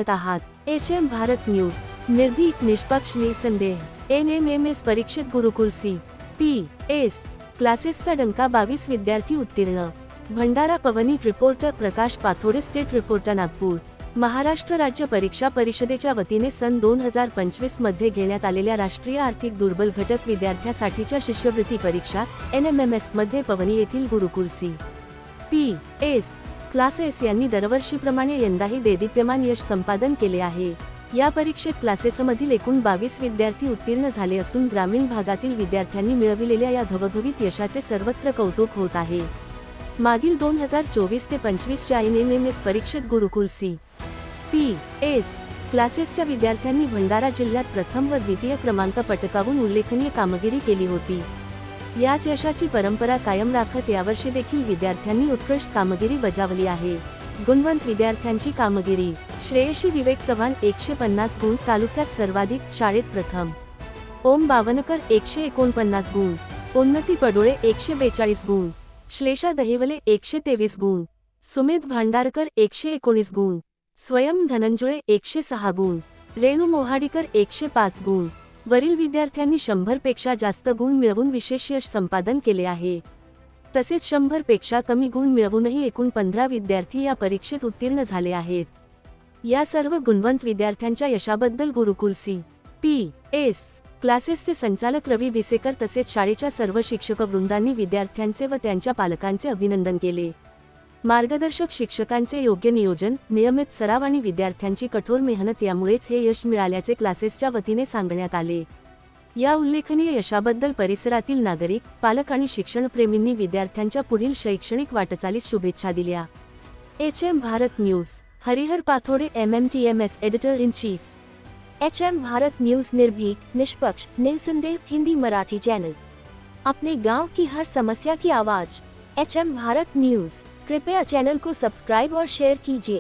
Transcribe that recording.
पाहत आहात HM Bharat news, निर्भीक, निष्पक्ष, निसंदेह. NMMS परीक्षेत गुरुकुल CPS क्लासेसचा डंका, 22 विद्यार्थी उत्तीर्ण. भंडारा. पवनी रिपोर्टर प्रकाश पाथोडे, स्टेट रिपोर्टर, नागपूर. महाराष्ट्र राज्य परीक्षा परिषदेच्या वतीने सन 2025 मध्ये घेण्यात आलेल्या राष्ट्रीय आर्थिक दुर्बल घटक विद्यार्थ्यांसाठीच्या शिष्यवृत्ती परीक्षा NMMS मध्ये पवनी येथील गुरुकुल CPS क्लासेस यांनी दरवर्षीप्रमाणे यंदाही देदीप्यमान यश संपादन केले आहे. या परीक्षेत क्लासेसमधील एकूण 22 विद्यार्थी उत्तीर्ण झाले असून ग्रामीण भागातील विद्यार्थ्यांनी मिळविलेल्या या घवघवीत यशाचे सर्वत्र कौतुक होत आहे. मागील 2024 ते 25 च्या NMMS परीक्षेत गुरुकुल CPS क्लासेसच्या विद्यार्थ्यांनी भंडारा जिल्ह्यात प्रथम व द्वितीय क्रमांक पटकावून उल्लेखनीय कामगिरी केली होती. याच यशाची परंपरा कायम राखत यावर्षी देखील विद्यार्थ्यांनी उत्कृष्ट कामगिरी बजावली आहे. गुणवंत विद्यार्थ्यांची कामगिरी. श्रेयशी विवेक चव्हाण 150 गुण, तालुक्यात सर्वाधिक, शाळेत प्रथम. ओम बावनकर 149 गुण, उन्नती पडोळे 142 गुण, श्लेषा दहिवले 123 गुण, सुमेध भांडारकर 119 गुण, स्वयं धनंजुळे 106 गुण, रेणू मोहाडीकर 105 गुण. वरील विद्यार्थ्यांनी 100 पेक्षा जास्त गुण मिळवून विशेष यश संपादन केले आहे. तसेच 100 पेक्षा कमी गुण मिळवूनही एकूण 15 विद्यार्थी या परीक्षेत उत्तीर्ण झाले आहेत. या सर्व गुणवंत विद्यार्थ्यांच्या यशाबद्दल गुरुकुल CPS क्लासेसचे संचालक रवी भिसेकर तसेच शाळेच्या सर्व शिक्षक वृंदांनी विद्यार्थ्यांचे व त्यांच्या पालकांचे अभिनंदन केले. मार्गदर्शक शिक्षकांचे योग्य नियोजन, नियमित सराव आणि विद्यार्थ्यांची कठोर मेहनत यामुळेच हे यश मिळाल्याचे क्लासेसच्या वतीने सांगण्यात आले. या उल्लेखनीय यशाबद्दल परिसरातील नागरिक, पालक आणि शिक्षणप्रेमींनी विद्यार्थ्यांच्या पुढील शैक्षणिक वाटचालीस शुभेच्छा दिल्या. HM Bharat news, Harihar Pathode, MMTMS editor in chief. HM Bharat news, निर्भीक, निष्पक्ष, निसंदेह, हिंदी मराठी चैनल. अपने गांव की हर समस्या की आवाज. HM Bharat news. कृपया चैनल को सब्सक्राइब और शेयर कीजिए.